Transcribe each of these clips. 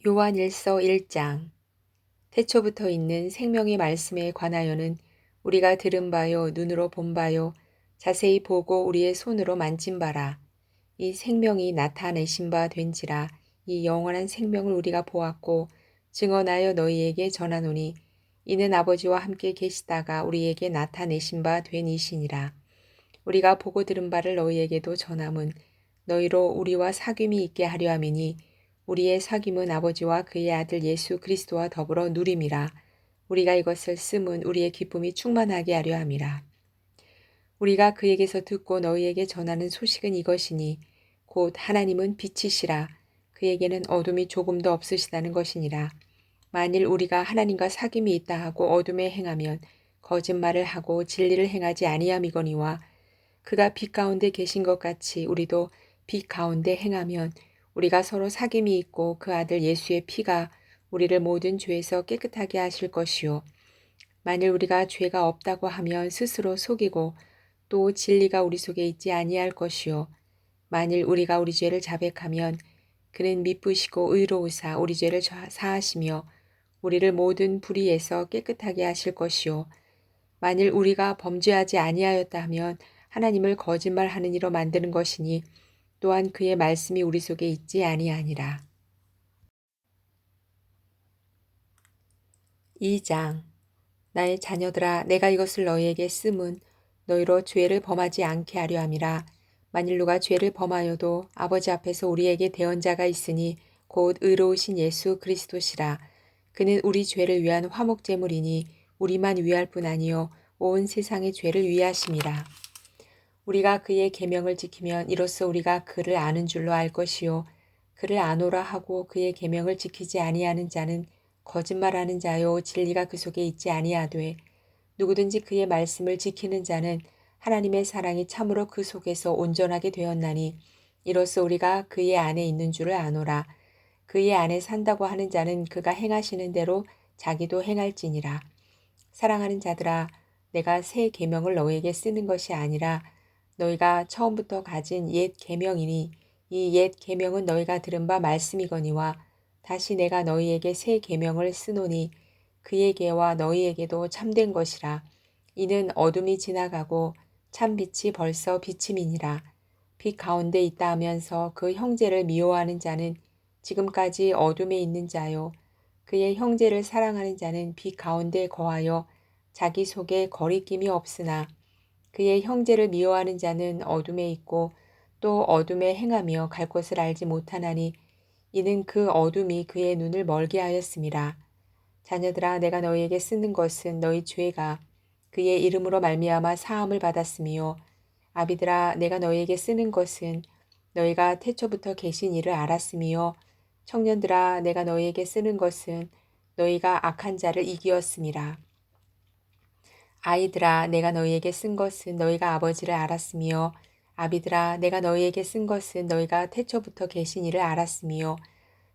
요한일서 1장. 태초부터 있는 생명의 말씀에 관하여는 우리가 들은 바요 눈으로 본 바요 자세히 보고 우리의 손으로 만진 바라. 이 생명이 나타내신 바 된지라. 이 영원한 생명을 우리가 보았고 증언하여 너희에게 전하노니 이는 아버지와 함께 계시다가 우리에게 나타내신 바 된 이시니라. 우리가 보고 들은 바를 너희에게도 전함은 너희로 우리와 사귐이 있게 하려 함이니 우리의 사귐은 아버지와 그의 아들 예수 그리스도와 더불어 누림이라. 우리가 이것을 쓰면 우리의 기쁨이 충만하게 하려 함이라. 우리가 그에게서 듣고 너희에게 전하는 소식은 이것이니 곧 하나님은 빛이시라. 그에게는 어둠이 조금도 없으시다는 것이니라. 만일 우리가 하나님과 사귐이 있다 하고 어둠에 행하면 거짓말을 하고 진리를 행하지 아니함이거니와 그가 빛 가운데 계신 것 같이 우리도 빛 가운데 행하면 우리가 서로 사귐이 있고 그 아들 예수의 피가 우리를 모든 죄에서 깨끗하게 하실 것이요. 만일 우리가 죄가 없다고 하면 스스로 속이고 또 진리가 우리 속에 있지 아니할 것이요. 만일 우리가 우리 죄를 자백하면 그는 미쁘시고 의로우사 우리 죄를 사하시며 우리를 모든 불의에서 깨끗하게 하실 것이요. 만일 우리가 범죄하지 아니하였다 하면 하나님을 거짓말하는 이로 만드는 것이니 또한 그의 말씀이 우리 속에 있지 아니하니라. 2장. 나의 자녀들아 내가 이것을 너희에게 쓰면 너희로 죄를 범하지 않게 하려 함이라. 만일 누가 죄를 범하여도 아버지 앞에서 우리에게 대언자가 있으니 곧 의로우신 예수 그리스도시라. 그는 우리 죄를 위한 화목제물이니 우리만 위할 뿐 아니요 온 세상의 죄를 위하심이라. 우리가 그의 계명을 지키면 이로써 우리가 그를 아는 줄로 알 것이요 그를 아노라 하고 그의 계명을 지키지 아니하는 자는 거짓말하는 자요 진리가 그 속에 있지 아니하되 누구든지 그의 말씀을 지키는 자는 하나님의 사랑이 참으로 그 속에서 온전하게 되었나니 이로써 우리가 그의 안에 있는 줄을 아노라. 그의 안에 산다고 하는 자는 그가 행하시는 대로 자기도 행할지니라. 사랑하는 자들아 내가 새 계명을 너희에게 쓰는 것이 아니라 너희가 처음부터 가진 옛 계명이니 이 옛 계명은 너희가 들은 바 말씀이거니와 다시 내가 너희에게 새 계명을 쓰노니 그에게와 너희에게도 참된 것이라. 이는 어둠이 지나가고 참 빛이 벌써 비침이니라. 빛 가운데 있다 하면서 그 형제를 미워하는 자는 지금까지 어둠에 있는 자요. 그의 형제를 사랑하는 자는 빛 가운데 거하여 자기 속에 거리낌이 없으나 그의 형제를 미워하는 자는 어둠에 있고 또 어둠에 행하며 갈 곳을 알지 못하나니 이는 그 어둠이 그의 눈을 멀게 하였음이라. 자녀들아 내가 너희에게 쓰는 것은 너희 죄가 그의 이름으로 말미암아 사함을 받았으며 아비들아 내가 너희에게 쓰는 것은 너희가 태초부터 계신 이를 알았으며 청년들아 내가 너희에게 쓰는 것은 너희가 악한 자를 이기었음이라. 아이들아 내가 너희에게 쓴 것은 너희가 아버지를 알았으며 아비들아 내가 너희에게 쓴 것은 너희가 태초부터 계신 이를 알았으며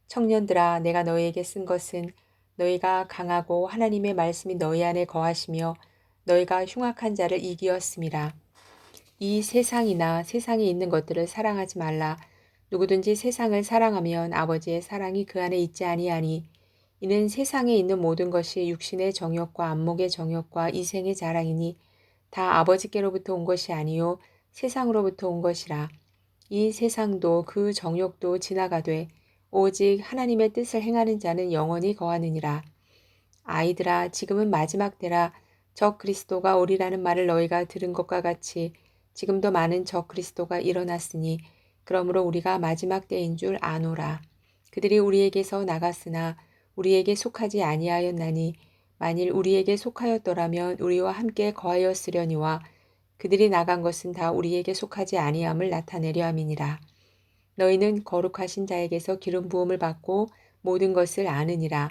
청년들아 내가 너희에게 쓴 것은 너희가 강하고 하나님의 말씀이 너희 안에 거하시며 너희가 흉악한 자를 이기었음이라. 이 세상이나 세상에 있는 것들을 사랑하지 말라. 누구든지 세상을 사랑하면 아버지의 사랑이 그 안에 있지 아니하니 이는 세상에 있는 모든 것이 육신의 정욕과 안목의 정욕과 이생의 자랑이니 다 아버지께로부터 온 것이 아니요 세상으로부터 온 것이라. 이 세상도 그 정욕도 지나가되 오직 하나님의 뜻을 행하는 자는 영원히 거하느니라. 아이들아 지금은 마지막 때라. 적 그리스도가 오리라는 말을 너희가 들은 것과 같이 지금도 많은 적 그리스도가 일어났으니 그러므로 우리가 마지막 때인 줄 아노라. 그들이 우리에게서 나갔으나 우리에게 속하지 아니하였나니 만일 우리에게 속하였더라면 우리와 함께 거하였으려니와 그들이 나간 것은 다 우리에게 속하지 아니함을 나타내려 함이니라. 너희는 거룩하신 자에게서 기름 부음을 받고 모든 것을 아느니라.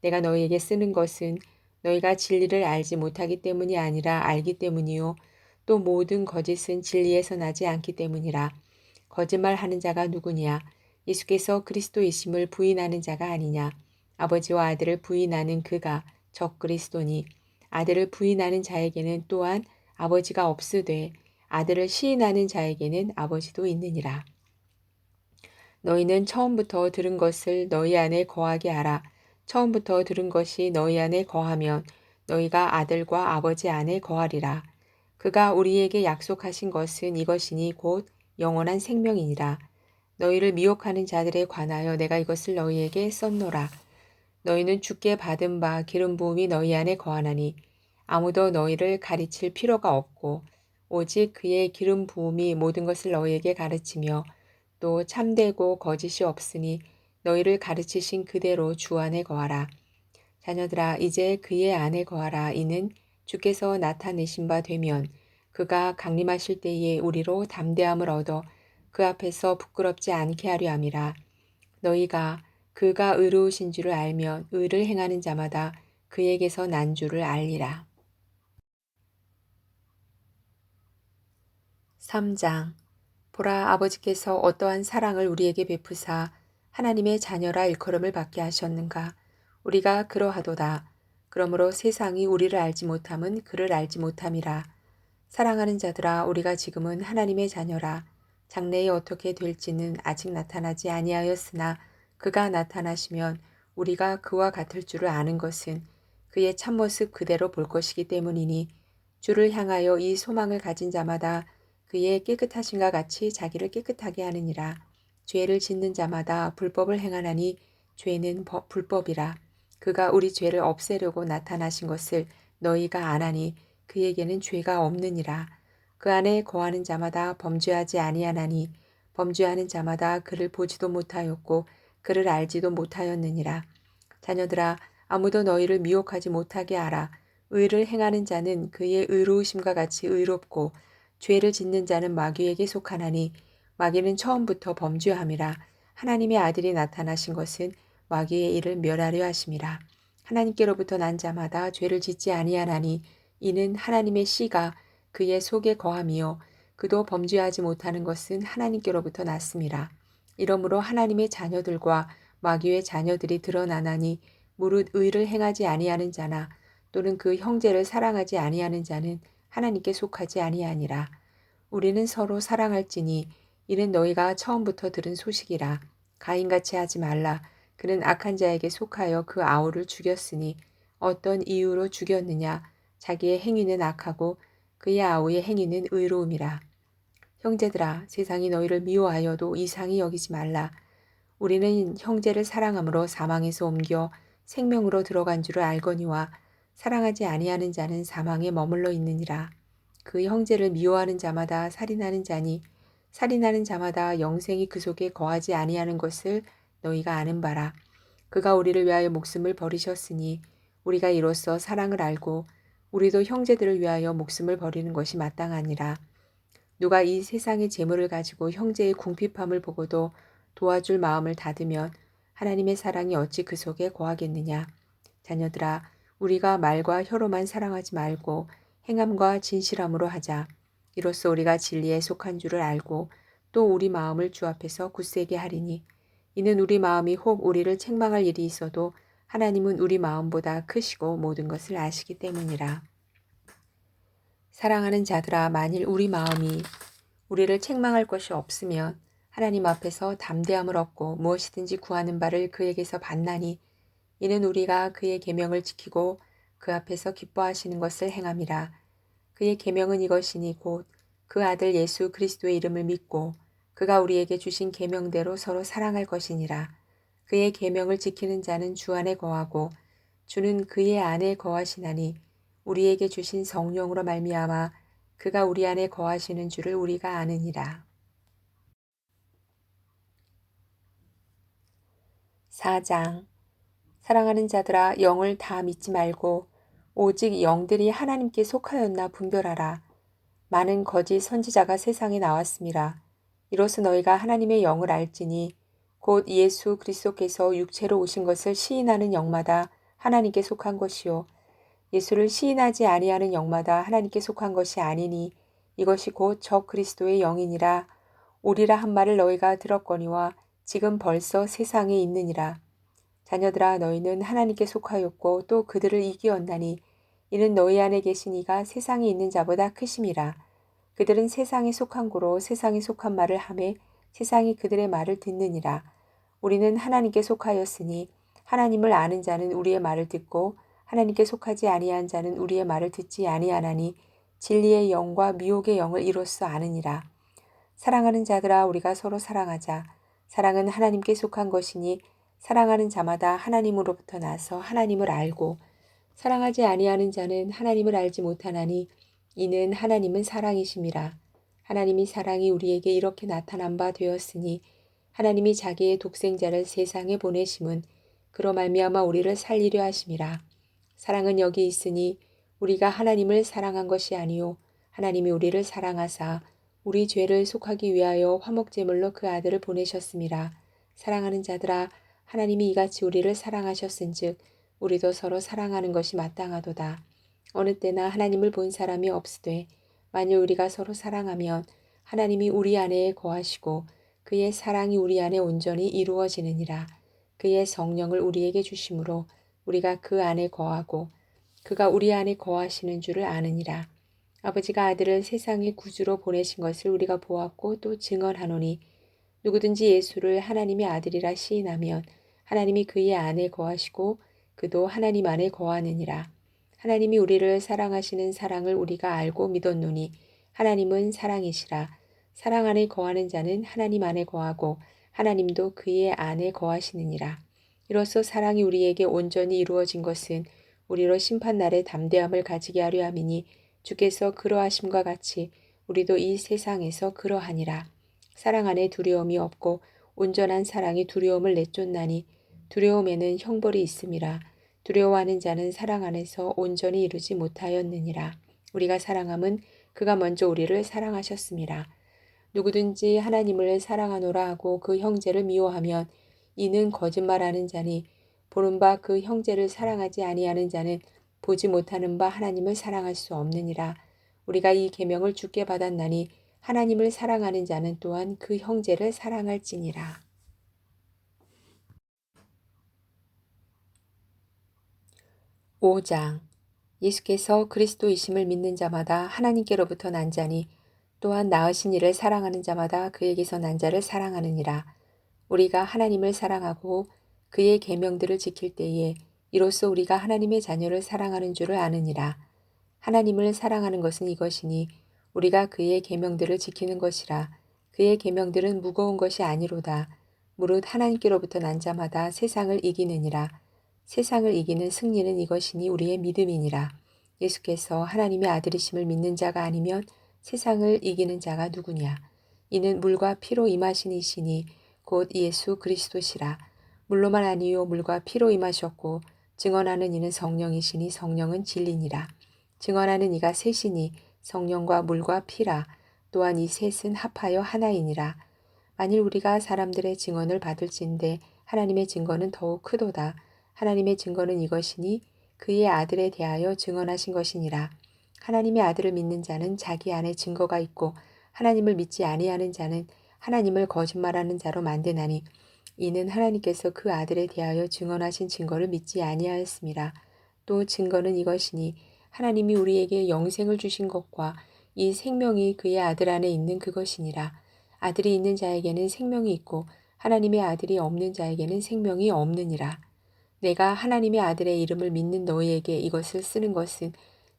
내가 너희에게 쓰는 것은 너희가 진리를 알지 못하기 때문이 아니라 알기 때문이요 또 모든 거짓은 진리에서 나지 않기 때문이라. 거짓말하는 자가 누구냐? 예수께서 그리스도이심을 부인하는 자가 아니냐? 아버지와 아들을 부인하는 그가 적 그리스도니 아들을 부인하는 자에게는 또한 아버지가 없으되 아들을 시인하는 자에게는 아버지도 있느니라. 너희는 처음부터 들은 것을 너희 안에 거하게 하라. 처음부터 들은 것이 너희 안에 거하면 너희가 아들과 아버지 안에 거하리라. 그가 우리에게 약속하신 것은 이것이니 곧 영원한 생명이니라. 너희를 미혹하는 자들에 관하여 내가 이것을 너희에게 썼노라. 너희는 주께 받은 바 기름 부음이 너희 안에 거하나니 아무도 너희를 가르칠 필요가 없고 오직 그의 기름 부음이 모든 것을 너희에게 가르치며 또 참되고 거짓이 없으니 너희를 가르치신 그대로 주 안에 거하라. 자녀들아 이제 그의 안에 거하라. 이는 주께서 나타내신 바 되면 그가 강림하실 때에 우리로 담대함을 얻어 그 앞에서 부끄럽지 않게 하려 함이라. 너희가 그가 의로우신 줄을 알면 의를 행하는 자마다 그에게서 난 줄을 알리라. 3장 보라 아버지께서 어떠한 사랑을 우리에게 베푸사 하나님의 자녀라 일컬음을 받게 하셨는가. 우리가 그러하도다. 그러므로 세상이 우리를 알지 못함은 그를 알지 못함이라. 사랑하는 자들아 우리가 지금은 하나님의 자녀라. 장래에 어떻게 될지는 아직 나타나지 아니하였으나 그가 나타나시면 우리가 그와 같을 줄을 아는 것은 그의 참모습 그대로 볼 것이기 때문이니 주를 향하여 이 소망을 가진 자마다 그의 깨끗하심과 같이 자기를 깨끗하게 하느니라. 죄를 짓는 자마다 불법을 행하나니 죄는 불법이라. 그가 우리 죄를 없애려고 나타나신 것을 너희가 아나니 그에게는 죄가 없느니라. 그 안에 거하는 자마다 범죄하지 아니하나니 범죄하는 자마다 그를 보지도 못하였고 그를 알지도 못하였느니라. 자녀들아 아무도 너희를 미혹하지 못하게 하라. 의를 행하는 자는 그의 의로우심과 같이 의롭고 죄를 짓는 자는 마귀에게 속하나니 마귀는 처음부터 범죄함이라. 하나님의 아들이 나타나신 것은 마귀의 일을 멸하려 하심이라. 하나님께로부터 난 자마다 죄를 짓지 아니하나니 이는 하나님의 씨가 그의 속에 거함이요 그도 범죄하지 못하는 것은 하나님께로부터 났음이라. 이러므로 하나님의 자녀들과 마귀의 자녀들이 드러나나니 무릇 의를 행하지 아니하는 자나 또는 그 형제를 사랑하지 아니하는 자는 하나님께 속하지 아니하니라. 우리는 서로 사랑할지니 이는 너희가 처음부터 들은 소식이라. 가인같이 하지 말라. 그는 악한 자에게 속하여 그 아우를 죽였으니 어떤 이유로 죽였느냐. 자기의 행위는 악하고 그의 아우의 행위는 의로움이라. 형제들아 세상이 너희를 미워하여도 이상히 여기지 말라. 우리는 형제를 사랑함으로 사망에서 옮겨 생명으로 들어간 줄을 알거니와 사랑하지 아니하는 자는 사망에 머물러 있느니라. 그 형제를 미워하는 자마다 살인하는 자니 살인하는 자마다 영생이 그 속에 거하지 아니하는 것을 너희가 아는 바라. 그가 우리를 위하여 목숨을 버리셨으니 우리가 이로써 사랑을 알고 우리도 형제들을 위하여 목숨을 버리는 것이 마땅하니라. 누가 이 세상의 재물을 가지고 형제의 궁핍함을 보고도 도와줄 마음을 닫으면 하나님의 사랑이 어찌 그 속에 거하겠느냐. 자녀들아 우리가 말과 혀로만 사랑하지 말고 행함과 진실함으로 하자. 이로써 우리가 진리에 속한 줄을 알고 또 우리 마음을 주 앞에서 굳세게 하리니 이는 우리 마음이 혹 우리를 책망할 일이 있어도 하나님은 우리 마음보다 크시고 모든 것을 아시기 때문이라. 사랑하는 자들아 만일 우리 마음이 우리를 책망할 것이 없으면 하나님 앞에서 담대함을 얻고 무엇이든지 구하는 바를 그에게서 받나니 이는 우리가 그의 계명을 지키고 그 앞에서 기뻐하시는 것을 행함이라. 그의 계명은 이것이니 곧 그 아들 예수 그리스도의 이름을 믿고 그가 우리에게 주신 계명대로 서로 사랑할 것이니라. 그의 계명을 지키는 자는 주 안에 거하고 주는 그의 안에 거하시나니 우리에게 주신 성령으로 말미암아 그가 우리 안에 거하시는 줄을 우리가 아느니라. 4장 사랑하는 자들아 영을 다 믿지 말고 오직 영들이 하나님께 속하였나 분별하라. 많은 거짓 선지자가 세상에 나왔음이라. 이로써 너희가 하나님의 영을 알지니 곧 예수 그리스도께서 육체로 오신 것을 시인하는 영마다 하나님께 속한 것이요 예수를 시인하지 아니하는 영마다 하나님께 속한 것이 아니니 이것이 곧 적 그리스도의 영이니라. 오리라 한 말을 너희가 들었거니와 지금 벌써 세상에 있느니라. 자녀들아 너희는 하나님께 속하였고 또 그들을 이기었나니 이는 너희 안에 계신 이가 세상에 있는 자보다 크심이라. 그들은 세상에 속한 고로 세상에 속한 말을 하매 세상이 그들의 말을 듣느니라. 우리는 하나님께 속하였으니 하나님을 아는 자는 우리의 말을 듣고 하나님께 속하지 아니한 자는 우리의 말을 듣지 아니하나니 진리의 영과 미혹의 영을 이로써 아느니라. 사랑하는 자들아 우리가 서로 사랑하자. 사랑은 하나님께 속한 것이니 사랑하는 자마다 하나님으로부터 나서 하나님을 알고 사랑하지 아니하는 자는 하나님을 알지 못하나니 이는 하나님은 사랑이심이라. 하나님이 사랑이 우리에게 이렇게 나타난 바 되었으니 하나님이 자기의 독생자를 세상에 보내심은 그로 말미암아 우리를 살리려 하심이라. 사랑은 여기 있으니 우리가 하나님을 사랑한 것이 아니요 하나님이 우리를 사랑하사 우리 죄를 속하기 위하여 화목제물로 그 아들을 보내셨음이라. 사랑하는 자들아 하나님이 이같이 우리를 사랑하셨은즉 우리도 서로 사랑하는 것이 마땅하도다. 어느 때나 하나님을 본 사람이 없으되 만일 우리가 서로 사랑하면 하나님이 우리 안에 거하시고 그의 사랑이 우리 안에 온전히 이루어지느니라. 그의 성령을 우리에게 주심으로 우리가 그 안에 거하고 그가 우리 안에 거하시는 줄을 아느니라. 아버지가 아들을 세상의 구주로 보내신 것을 우리가 보았고 또 증언하노니 누구든지 예수를 하나님의 아들이라 시인하면 하나님이 그의 안에 거하시고 그도 하나님 안에 거하느니라. 하나님이 우리를 사랑하시는 사랑을 우리가 알고 믿었노니 하나님은 사랑이시라. 사랑 안에 거하는 자는 하나님 안에 거하고 하나님도 그의 안에 거하시느니라. 이로써 사랑이 우리에게 온전히 이루어진 것은 우리로 심판날에 담대함을 가지게 하려 함이니 주께서 그러하심과 같이 우리도 이 세상에서 그러하니라. 사랑 안에 두려움이 없고 온전한 사랑이 두려움을 내쫓나니 두려움에는 형벌이 있음이라. 두려워하는 자는 사랑 안에서 온전히 이루지 못하였느니라. 우리가 사랑함은 그가 먼저 우리를 사랑하셨음이라. 누구든지 하나님을 사랑하노라 하고 그 형제를 미워하면 이는 거짓말하는 자니 보는 바 그 형제를 사랑하지 아니하는 자는 보지 못하는 바 하나님을 사랑할 수 없느니라. 우리가 이 계명을 주께 받았나니 하나님을 사랑하는 자는 또한 그 형제를 사랑할지니라. 5장 예수께서 그리스도이심을 믿는 자마다 하나님께로부터 난 자니 또한 낳으신 이를 사랑하는 자마다 그에게서 난 자를 사랑하느니라. 우리가 하나님을 사랑하고 그의 계명들을 지킬 때에 이로써 우리가 하나님의 자녀를 사랑하는 줄을 아느니라. 하나님을 사랑하는 것은 이것이니 우리가 그의 계명들을 지키는 것이라. 그의 계명들은 무거운 것이 아니로다. 무릇 하나님께로부터 난 자마다 세상을 이기느니라. 세상을 이기는 승리는 이것이니 우리의 믿음이니라. 예수께서 하나님의 아들이심을 믿는 자가 아니면 세상을 이기는 자가 누구냐. 이는 물과 피로 임하신 이시니 곧 예수 그리스도시라. 물로만 아니요 물과 피로 임하셨고 증언하는 이는 성령이시니 성령은 진리니라. 증언하는 이가 셋이니 성령과 물과 피라. 또한 이 셋은 합하여 하나이니라. 만일 우리가 사람들의 증언을 받을진대 하나님의 증거는 더욱 크도다. 하나님의 증거는 이것이니 그의 아들에 대하여 증언하신 것이니라. 하나님의 아들을 믿는 자는 자기 안에 증거가 있고 하나님을 믿지 아니하는 자는 하나님을 거짓말하는 자로 만드나니 이는 하나님께서 그 아들에 대하여 증언하신 증거를 믿지 아니하였음이라. 또 증거는 이것이니 하나님이 우리에게 영생을 주신 것과 이 생명이 그의 아들 안에 있는 그것이니라. 아들이 있는 자에게는 생명이 있고 하나님의 아들이 없는 자에게는 생명이 없느니라. 내가 하나님의 아들의 이름을 믿는 너희에게 이것을 쓰는 것은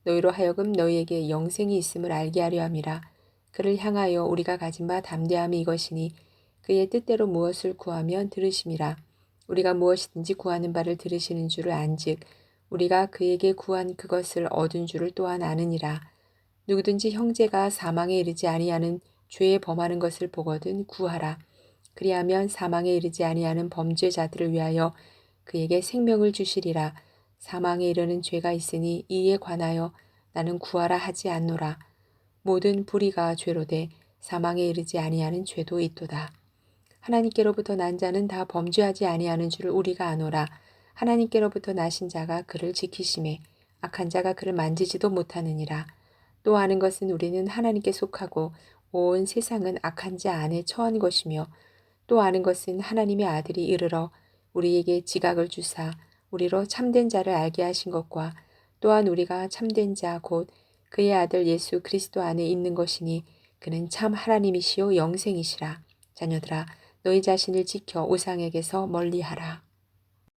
너희로 하여금 너희에게 영생이 있음을 알게 하려 함이라. 그를 향하여 우리가 가진 바 담대함이 이것이니 그의 뜻대로 무엇을 구하면 들으심이라. 우리가 무엇이든지 구하는 바를 들으시는 줄을 안즉 우리가 그에게 구한 그것을 얻은 줄을 또한 아느니라. 누구든지 형제가 사망에 이르지 아니하는 죄에 범하는 것을 보거든 구하라. 그리하면 사망에 이르지 아니하는 범죄자들을 위하여 그에게 생명을 주시리라. 사망에 이르는 죄가 있으니 이에 관하여 나는 구하라 하지 않노라. 모든 불의가 죄로되 사망에 이르지 아니하는 죄도 있도다. 하나님께로부터 난 자는 다 범죄하지 아니하는 줄을 우리가 아노라. 하나님께로부터 나신 자가 그를 지키심에 악한 자가 그를 만지지도 못하느니라. 또 아는 것은 우리는 하나님께 속하고 온 세상은 악한 자 안에 처한 것이며 또 아는 것은 하나님의 아들이 이르러 우리에게 지각을 주사 우리로 참된 자를 알게 하신 것과 또한 우리가 참된 자 곧 그의 아들 예수 그리스도 안에 있는 것이니 그는 참 하나님이시요 영생이시라. 자녀들아 너희 자신을 지켜 우상에게서 멀리하라.